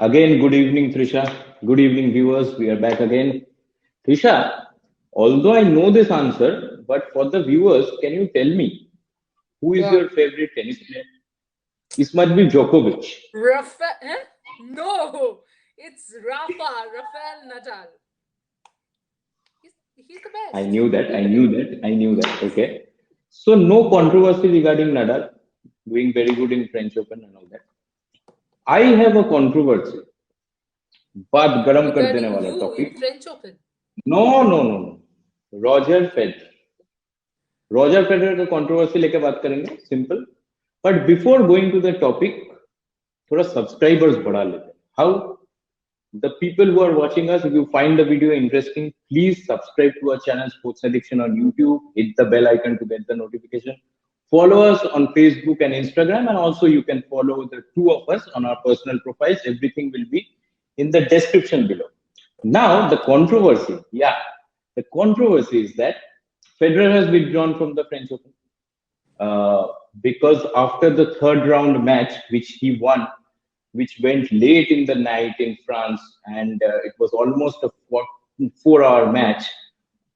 Again, good evening, Trisha. Good evening, viewers. We are back again. Trisha, although I know this answer, but for the viewers, can you tell me who is Yeah. your favorite tennis player? It must be Djokovic. Rafael? No, it's Rafael Nadal. He's the I best. knew that. I knew that. I knew that. Okay. So, no controversy regarding Nadal doing very good in French Open and all that. I have a controversy. बात गरम कर देने Regarding वाला you in topic. French Open. No no no no Roger Federer. Roger Federer का controversy लेके बात करेंगे simple. But before going to the topic थोड़ा सब्सक्राइबर्स बढ़ा लेते हैं. How the people who are watching us, if you find the video interesting, please subscribe to our channel Sports Addiction on YouTube. Hit the bell icon to get the notification. Follow us on Facebook and Instagram, and also you can follow the two of us on our personal profiles. Everything will be in the description below. Now the controversy, yeah, the controversy is that Federer has withdrawn from the French Open uh, because after the third round match, which he won, which went late in the night in France, and it was almost a 4 hour match,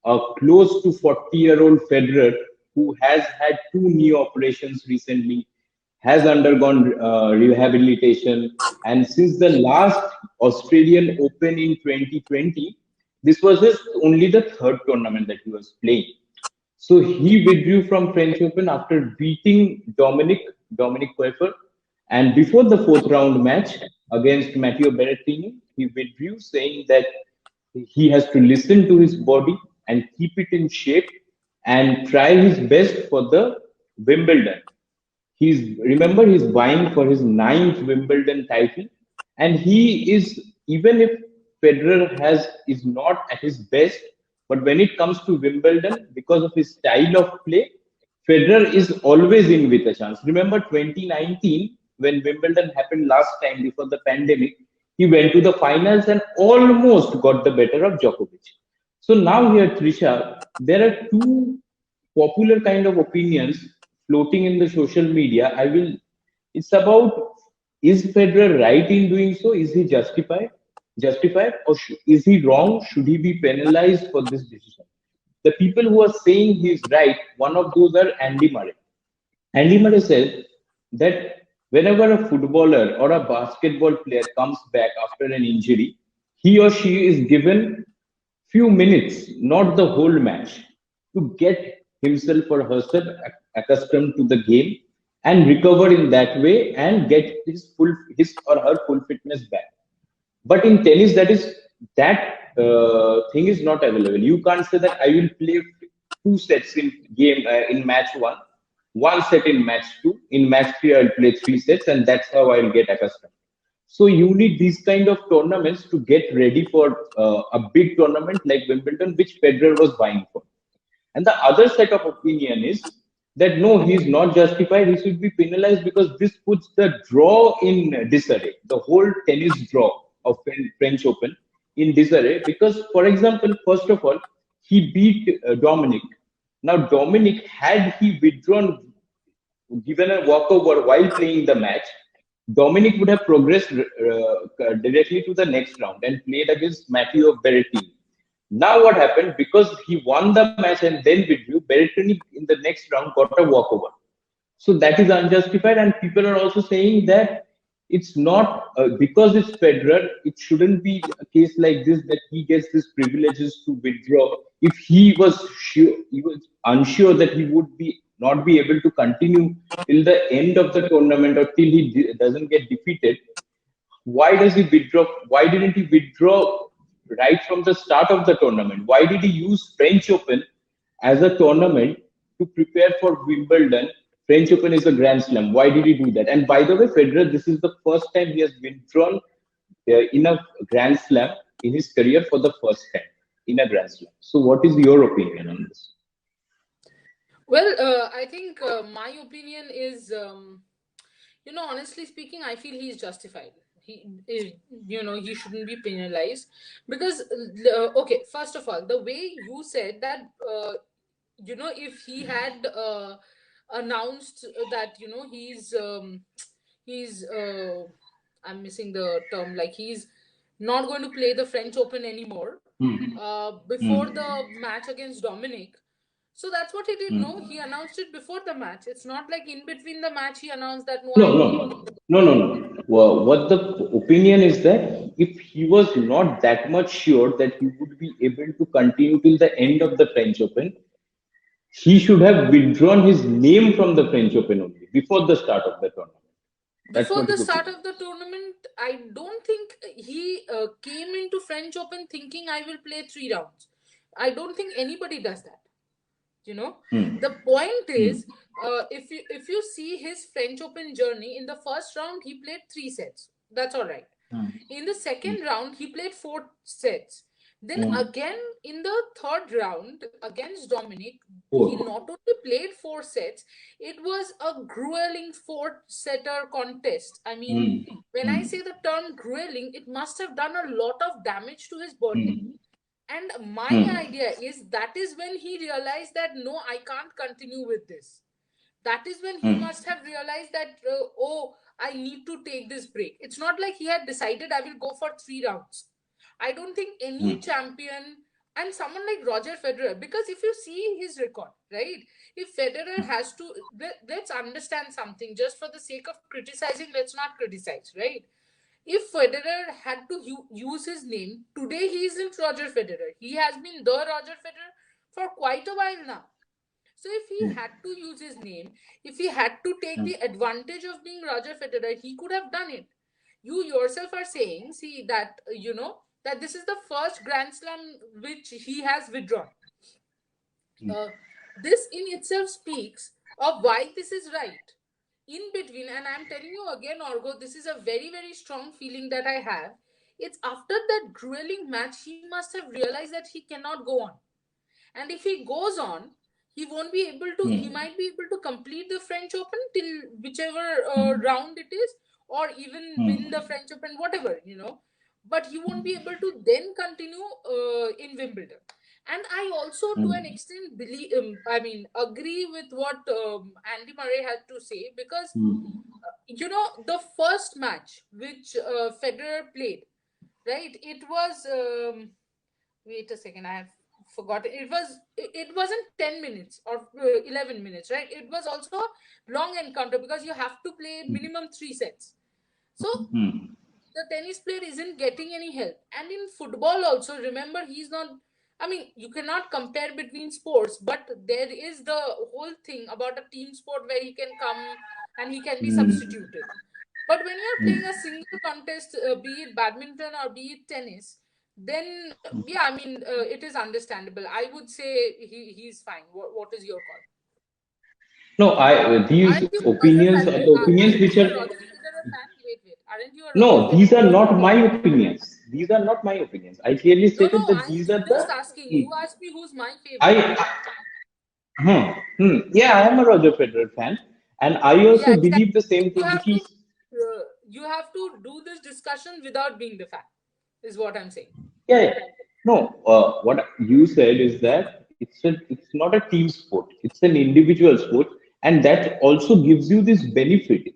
a close to 40-year-old Federer, who has had two knee operations recently, has undergone rehabilitation, and since the last Australian Open in 2020, this was his only the third tournament that he was playing. So he withdrew from French Open after beating Dominic Koepfer, and before the fourth round match against Matteo Berrettini, he withdrew, saying that he has to listen to his body and keep it in shape and try his best for the Wimbledon. He's vying for his ninth Wimbledon title, and he is, even if Federer is not at his best, but when it comes to Wimbledon, because of his style of play, Federer is always in with a chance. Remember 2019 when Wimbledon happened last time before the pandemic, he went to the finals and almost got the better of Djokovic. So now here, Trisha, there are two popular kind of opinions floating in the social media. It's about, is Federer right in doing so? Is he justified, or is he wrong? Should he be penalized for this decision? The people who are saying he's right, one of those are Andy Murray. Andy Murray says that whenever a footballer or a basketball player comes back after an injury, he or she is given few minutes, not the whole match, to get himself or herself accustomed to the game and recover in that way and get his or her full fitness back. But in tennis, that thing is not available. You can't say that I will play two sets in match one set in match two, in match three I'll play three sets, and that's how I'll get accustomed. So you need these kind of tournaments to get ready for a big tournament like Wimbledon, which Federer was vying for. And the other set of opinion is that no, he is not justified. He should be penalized because this puts the draw in disarray, the whole tennis draw of French Open in disarray. Because, for example, first of all, he beat Dominic. Now, Dominic, had he withdrawn, given a walkover while playing the match, Dominic would have progressed directly to the next round and played against Matteo Berrettini. Now what happened? Because he won the match and then withdrew, Berrettini in the next round got a walkover. So that is unjustified, and people are also saying that it's not because it's Federer, it shouldn't be a case like this that he gets these privileges to withdraw. If he was unsure that he would be not be able to continue till the end of the tournament or till he doesn't get defeated, why does he withdraw? Why didn't he withdraw right from the start of the tournament? Why did he use French Open as a tournament to prepare for Wimbledon? French Open is a Grand Slam. Why did he do that? And by the way, Federer, this is the first time he has withdrawn in a Grand Slam in his career for the first time in a Grand Slam. So, what is your opinion on this? Well, I think my opinion is, honestly speaking, I feel he's justified. He shouldn't be penalized because, okay, first of all, the way you said that, if he had announced that, he's I'm missing the term. Like he's not going to play the French Open anymore. Hmm. Before Hmm. the match against Dominic. So that's what he did. No, Hmm. he announced it before the match. It's not like in between the match he announced that no, No, I no, will not. no, no, no. Well, what the opinion is that if he was not that much sure that he would be able to continue till the end of the French Open, he should have withdrawn his name from the French Open only before the start of the tournament. That's Before what the his start opinion of the tournament, I don't think he came into French Open thinking I will play 3 rounds. I don't think anybody does that. You know, is. the point Hmm. is, if you see his French Open journey, in the first round he played 3 sets. That's all right. Hmm. In the second round, he played 4 sets. Then Hmm. again in the third round against Dominic, he Four. not only played 4 sets, it was a grueling 4-setter contest. I mean, Hmm. when I Hmm. say the term grueling, it must have done a lot of damage to his body. Hmm. And my Hmm. idea is that is when he realized that no, I can't continue with this. That is when he Hmm. must have realized that, oh, I need to take this break. It's not like he had decided I will go for 3 rounds. I don't think any Hmm. champion, and someone like Roger Federer, because if you see his record, right, if Federer has to, let's understand something, just for the sake of criticizing, let's not criticize, right? If Federer had to use his name, today he isn't Roger Federer. He has been the Roger Federer for quite a while now. So if he Hmm. had to use his name, if he had to take Hmm. the advantage of being Roger Federer, he could have done it. You yourself are saying, see, that, that this is the first Grand Slam which he has withdrawn. Hmm. Uh, this in itself speaks of why this is right. In between, and I'm telling you again, Orgo, this is a very, very strong feeling that I have. It's after that grueling match, he must have realized that he cannot go on. And if he goes on, he won't be able to, he Hmm. might be able to complete the French Open till whichever Hmm. round it is, or even win the French Open, whatever. But he won't be able to then continue in Wimbledon. And I also, to an Hmm. extent, believe, agree with what Andy Murray had to say, because Hmm. the first match which Federer played, right? It was wait a second, I have forgotten. It wasn't 10 minutes or 11 minutes, right? It was also a long encounter because you have to play minimum 3 sets. So Hmm. the tennis player isn't getting any help. And in football also, remember, he's not, I mean, you cannot compare between sports, but there is the whole thing about a team sport where he can come and he can be Hmm. substituted. But when you're Hmm. playing a single contest, be it badminton or be it tennis, then yeah, I mean, it is understandable. I would say he's fine. What is your call? No, these Aren't you a Roger opinions are the opinions aren't which you a are. Roger Federer fan? Wait. Aren't you a Roger No, these Federer are fan? not my opinions. These are not my opinions. I clearly No. stated that I'm these are the. just asking. Hmm. You asked me who's my favorite. I. Yeah, I am a Roger Federer fan, and I Yeah, also believe the exactly. same You thing. have to you have to do this discussion without being the fan. Is what I'm saying. Yeah, yeah. No, what you said is that it's not a team sport. It's an individual sport, and that also gives you this benefit.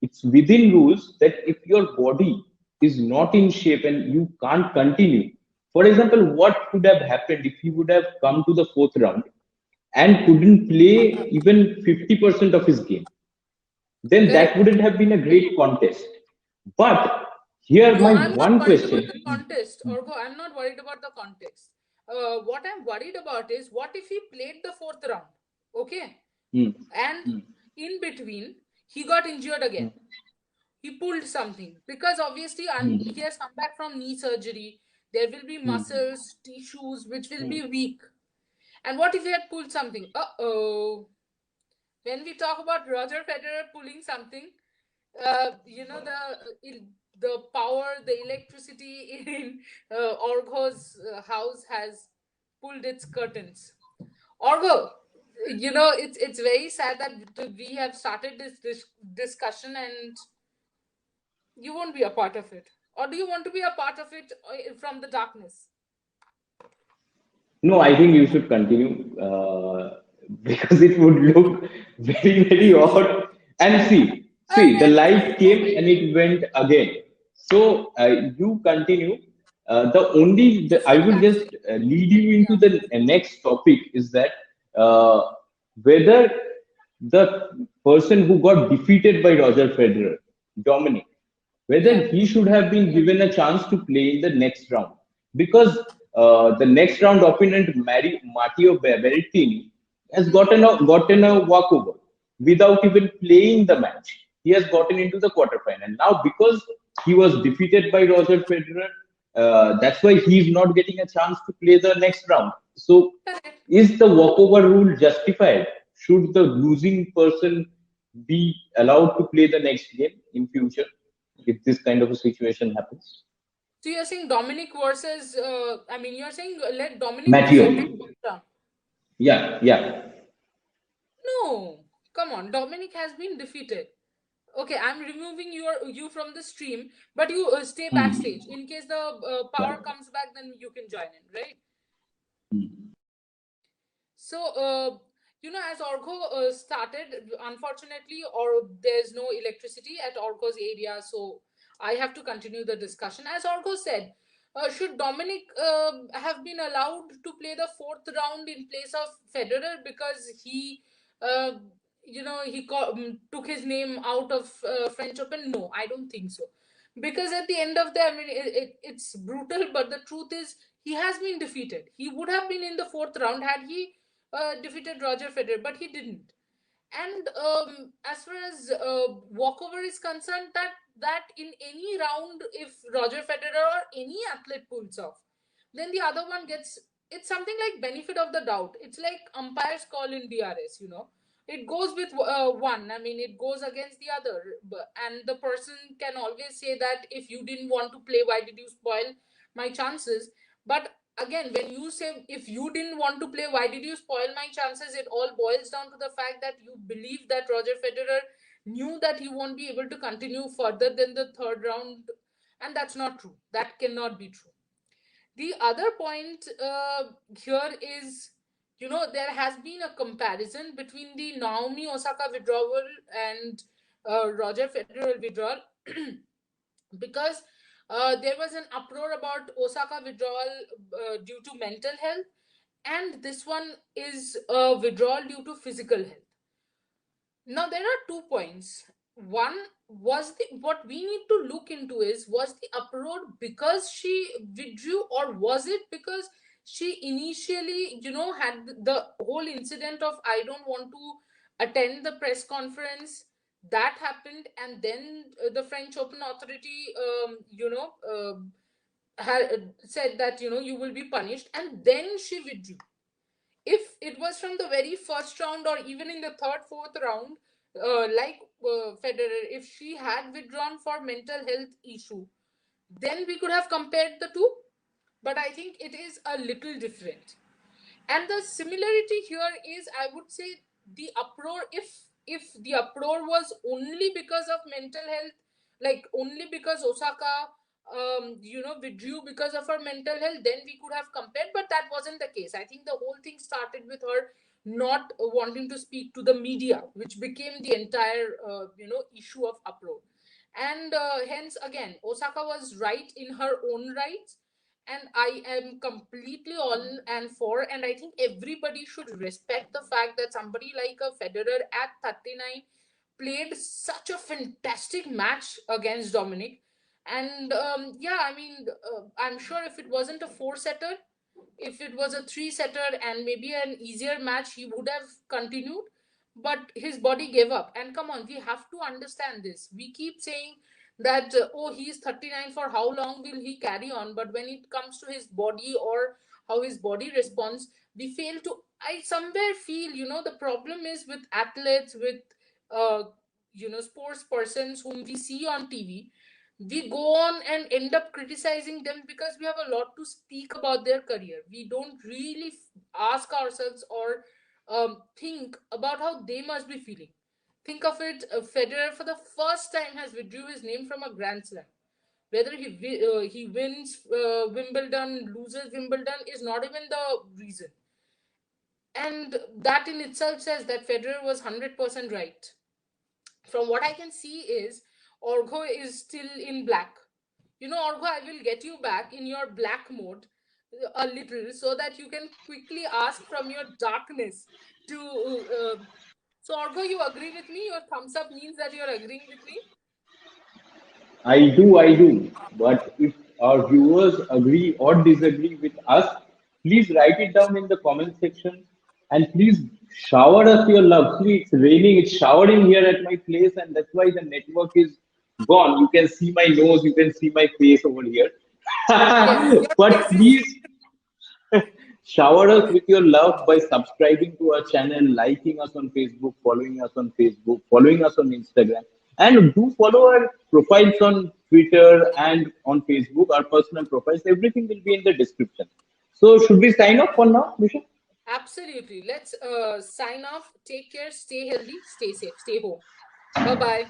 It's within rules that if your body is not in shape and you can't continue. For example, what could have happened if he would have come to the fourth round and couldn't play even 50% of his game? Then that Correct. wouldn't have been a great contest. But here, No, my I'm not one worried about question. the contest, Orgo. I'm not worried about the context. What I'm worried about is what if he played the fourth round, okay, Hmm, and in between he got injured again. He pulled something because obviously hmm, he has come back from knee surgery. There will be hmm, muscles, tissues which will hmm, be weak. And what if he had pulled something? When we talk about Roger Federer pulling something, the power, the electricity in Orgo's house has pulled its curtains. Orgo, it's very sad that we have started this discussion and you won't be a part of it. Or do you want to be a part of it from the darkness? No, I think you should continue because it would look very, very odd. And see, See, the Well, light came and it went again. So you continue. I different will just backstage. lead you into Yeah. the next topic is that uh, whether the person who got defeated by Roger Federer, Dominic, whether Yeah. he should have been given a chance to play in the next round because the next round opponent Matteo Berrettini has gotten a walkover without even playing the match. He has gotten into the quarterfinal. Now, because he was defeated by Roger Federer, that's why he's not getting a chance to play the next round. So, Correct. is the walkover rule justified? Should the losing person be allowed to play the next game in future if this kind of a situation happens? So you're saying Dominic versus, I mean, you're saying let Dominic lose Matteo. in the first round. Yeah, yeah. No, come on. Dominic has been defeated. Okay, I'm removing you from the stream, but you stay backstage Hmm. in case the power Yeah. comes back. Then you can join in, right? Hmm. So, as Argha started, unfortunately, or there's no electricity at Argha's area, so I have to continue the discussion. As Argha said, should Dominic have been allowed to play the fourth round in place of Federer because uh, took his name out of French Open? No, I don't think so. Because at the end of the, I mean, it's brutal, but the truth is he has been defeated. He would have been in the fourth round had he defeated Roger Federer, but he didn't. And as far as walkover is concerned, that in any round, if Roger Federer or any athlete pulls off, then the other one gets. It's something like benefit of the doubt. It's like umpire's call in DRS. It goes with one. I mean, it goes against the other, and the person can always say that if you didn't want to play, why did you spoil my chances? But again, when you say if you didn't want to play, why did you spoil my chances? It all boils down to the fact that you believe that Roger Federer knew that he won't be able to continue further than the third round, and that's not true. That cannot be true. The other point here is, there has been a comparison between the Naomi Osaka withdrawal and Roger Federer withdrawal because there was an uproar about Osaka withdrawal due to mental health, and this one is a withdrawal due to physical health. Now there are 2 points. One was the what we need to look into is, was the uproar because she withdrew, or was it because she initially had the whole incident of I don't want to attend the press conference that happened, and then the French Open Authority said that you will be punished, and then she withdrew. If it was from the very first round or even in the third, fourth round, like Federer, if she had withdrawn for mental health issue, then we could have compared the two. But I think it is a little different. And the similarity here is, I would say, the uproar. If the uproar was only because of mental health, like only because Osaka withdrew because of her mental health, then we could have compared, but that wasn't the case. I think the whole thing started with her not wanting to speak to the media, which became the entire issue of uproar. And hence, again, Osaka was right in her own rights, and I am completely on and for, and I think everybody should respect the fact that somebody like a Federer at 39 played such a fantastic match against Dominic. And yeah, I mean, I'm sure if it wasn't a four setter, if it was a three setter and maybe an easier match, he would have continued, but his body gave up. And come on, we have to understand this. We keep saying that oh, he's 39, for how long will he carry on? But when it comes to his body or how his body responds, we fail to, I somewhere feel, the problem is with athletes, with uh, sports persons whom we see on TV. We go on and end up criticizing them because we have a lot to speak about their career. We don't really ask ourselves or think about how they must be feeling. Think of it, Federer for the first time has withdrew his name from a Grand Slam. Whether he wins Wimbledon, loses Wimbledon is not even the reason. And that in itself says that Federer was 100% right. from what I can see is Argha is still in black. Argha, I will get you back in your black mode a little so that you can quickly ask from your darkness to. So, Argha, you agree with me? Your thumbs up means that you're agreeing with me? I do. But if our viewers agree or disagree with us, please write it down in the comment section and please shower us your love. See, it's raining, it's showering here at my place, and that's why the network is gone. You can see my nose, you can see my face over here. Yes, your But face is. please shower us with your love by subscribing to our channel, liking us on Facebook, following us on Instagram, and do follow our profiles on Twitter and on Facebook, our personal profiles. Everything will be in the description. So, should we sign off for now, Nisha? Absolutely. Let's sign off. Take care. Stay healthy. Stay safe. Stay home. Bye bye.